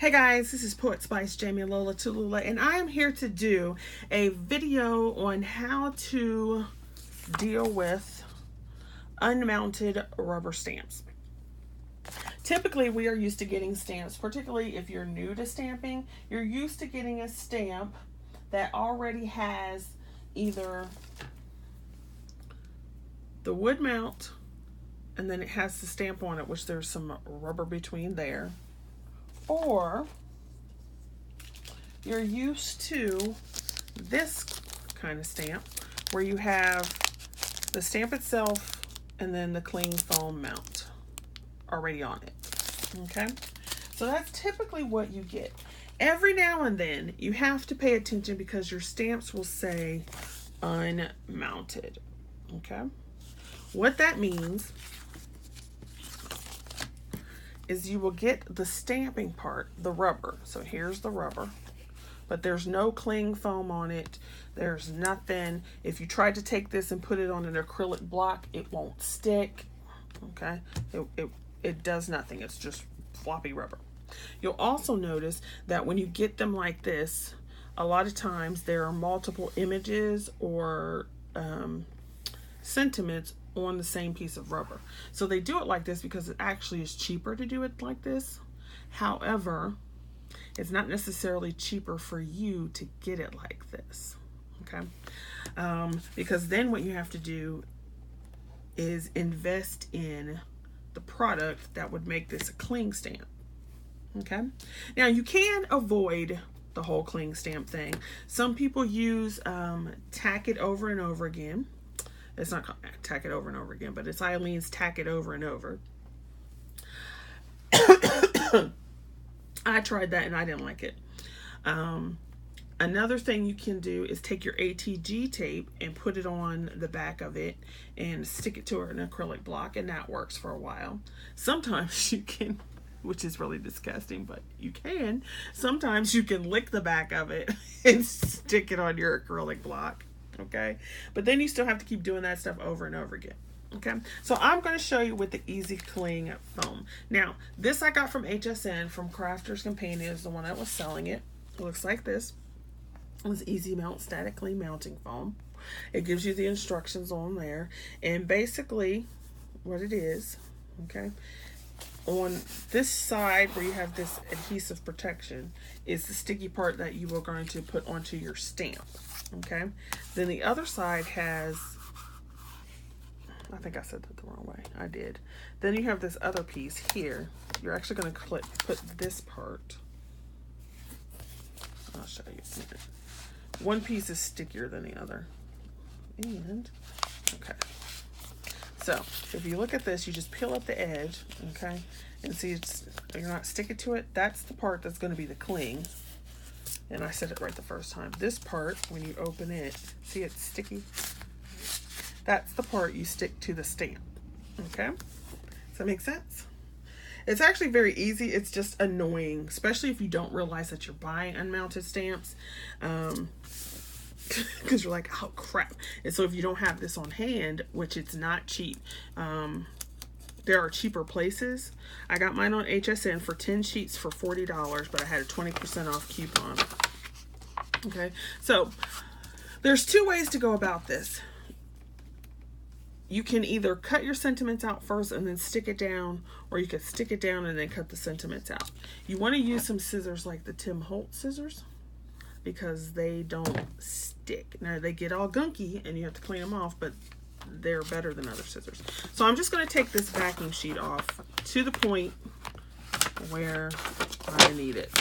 Hey guys, this is Poet Spice Jamie Lola Tulula, and I am here to do a video on how to deal with unmounted rubber stamps. Typically, we are used to getting stamps, particularly if you're new to stamping, you're used to getting a stamp that already has either the wood mount and then it has the stamp on it, which there's some rubber between there, or you're used to this kind of stamp where you have the stamp itself and then the cling foam mount already on it. Okay, so that's typically what you get. Every now and then you have to pay attention because your stamps will say unmounted. Okay, what that means is you will get the stamping part, the rubber. So here's the rubber, but there's no cling foam on it. There's nothing. If you tried to take this and put it on an acrylic block, it won't stick. Okay, it does nothing. It's just floppy rubber. You'll also notice that when you get them like this, a lot of times there are multiple images or sentiments on the same piece of rubber. So they do it like this because it actually is cheaper to do it like this. However, it's not necessarily cheaper for you to get it like this. Okay, because then what you have to do is invest in the product that would make this a cling stamp. Okay, now you can avoid the whole cling stamp thing. Some people use tack it over and over again. It's not tack it over and over again, but it's Eileen's tack it over and over. I tried that and I didn't like it. Another thing you can do is take your ATG tape and put it on the back of it and stick it to an acrylic block, and that works for a while. Sometimes you can, which is really disgusting, but you can. Sometimes you can lick the back of it and stick it on your acrylic block. Okay, but then you still have to keep doing that stuff over and over again. Okay, so I'm going to show you with the Easy Cling foam. Now, this I got from HSN, from Crafter's Companion, is the one that was selling it. It looks like this. It was Easy Mount Statically Mounting Foam. It gives you the instructions on there, and basically what it is, okay, on this side where you have this adhesive protection is the sticky part that you are going to put onto your stamp. Okay, then the other side has, I think I said that the wrong way. I did. Then you have this other piece here. You're actually going to put this part. I'll show you. One piece is stickier than the other. And, okay. So, if you look at this, you just peel up the edge, okay? And see, you're not sticking to it. That's the part that's going to be the cling. And I said it right the first time. This part, when you open it, see it's sticky? That's the part you stick to the stamp. Okay? Does that make sense? It's actually very easy. It's just annoying, especially if you don't realize that you're buying unmounted stamps. Because you're like, oh crap. And so if you don't have this on hand, which it's not cheap, there are cheaper places. I got mine on HSN for 10 sheets for $40, but I had a 20% off coupon. Okay, so there's two ways to go about this. You can either cut your sentiments out first and then stick it down, or you could stick it down and then cut the sentiments out. You want to use some scissors like the Tim Holtz scissors because they don't stick. Now they get all gunky and you have to clean them off, but they're better than other scissors. So I'm just going to take this backing sheet off to the point where I need it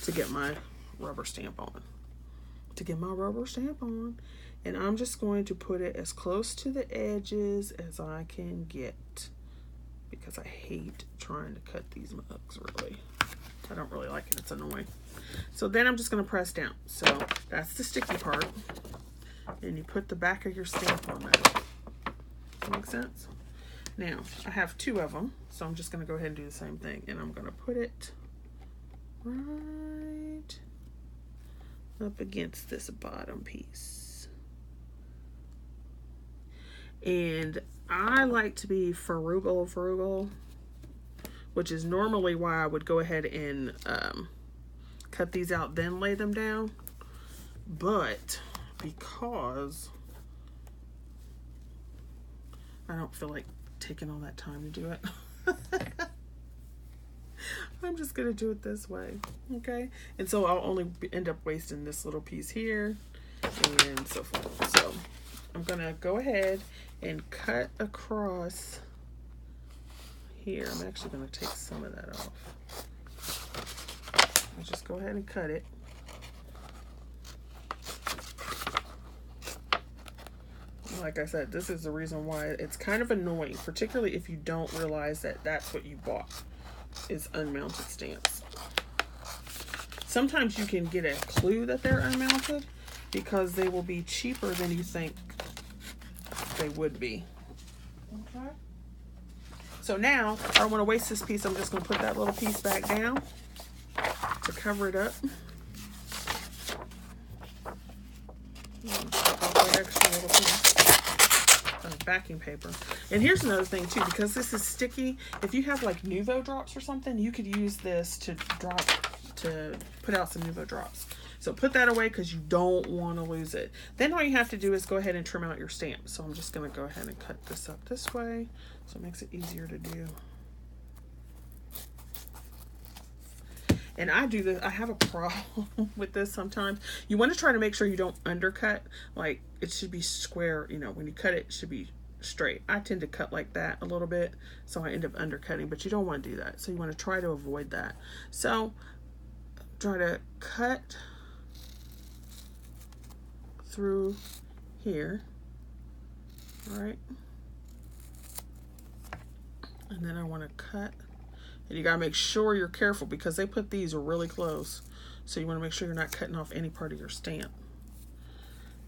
to get my rubber stamp on. And I'm just going to put it as close to the edges as I can get, because I hate trying to cut these mugs, really. I don't really like it. It's annoying. So then I'm just going to press down. So that's the sticky part. And you put the back of your stamp on that. Make sense? Now, I have two of them, so I'm just going to go ahead and do the same thing. And I'm going to put it right up against this bottom piece. And I like to be frugal, which is normally why I would go ahead and cut these out, then lay them down. But because I don't feel like taking all that time to do it, I'm just gonna do it this way, okay? And so I'll only end up wasting this little piece here and so forth. So I'm gonna go ahead and cut across here. I'm actually gonna take some of that off. I'll just go ahead and cut it. Like I said, this is the reason why it's kind of annoying, particularly if you don't realize that that's what you bought, is unmounted stamps. Sometimes you can get a clue that they're unmounted because they will be cheaper than you think they would be. Okay. So now, I don't want to waste this piece. I'm just going to put that little piece back down to cover it up. That extra little piece of backing paper. And here's another thing too, because this is sticky, if you have like Nuvo drops or something, you could use this to put out some Nuvo drops. So put that away because you don't want to lose it. Then all you have to do is go ahead and trim out your stamp. So I'm just going to go ahead and cut this up this way so it makes it easier to do. And I do this, I have a problem with this sometimes. You want to try to make sure you don't undercut. Like, it should be square, you know, when you cut it, it should be straight. I tend to cut like that a little bit, so I end up undercutting, but you don't want to do that. So you want to try to avoid that. So try to cut through here, all right? And then I want to cut. And you gotta make sure you're careful because they put these really close. So you wanna make sure you're not cutting off any part of your stamp.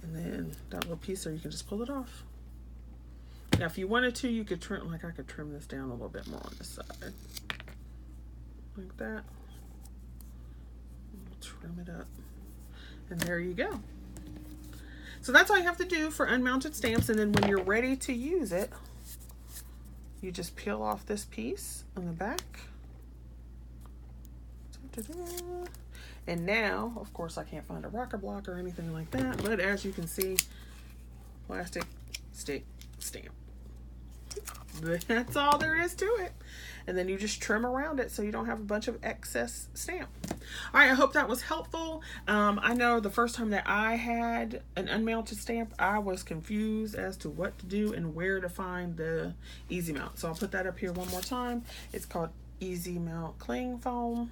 And then that little piece there, you can just pull it off. Now if you wanted to, you could trim, like I could trim this down a little bit more on this side. Like that. Trim it up. And there you go. So that's all you have to do for unmounted stamps. And then when you're ready to use it, you just peel off this piece on the back. And now, of course, I can't find a rocker block or anything like that, but as you can see, plastic stick stamp. That's all there is to it. And then you just trim around it so you don't have a bunch of excess stamp. All right, I hope that was helpful. I know the first time that I had an unmounted stamp, I was confused as to what to do and where to find the Easy Mount. So I'll put that up here one more time. It's called Easy Mount Cling Foam,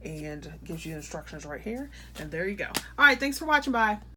and gives you instructions right here. And there you go. All right, thanks for watching. Bye.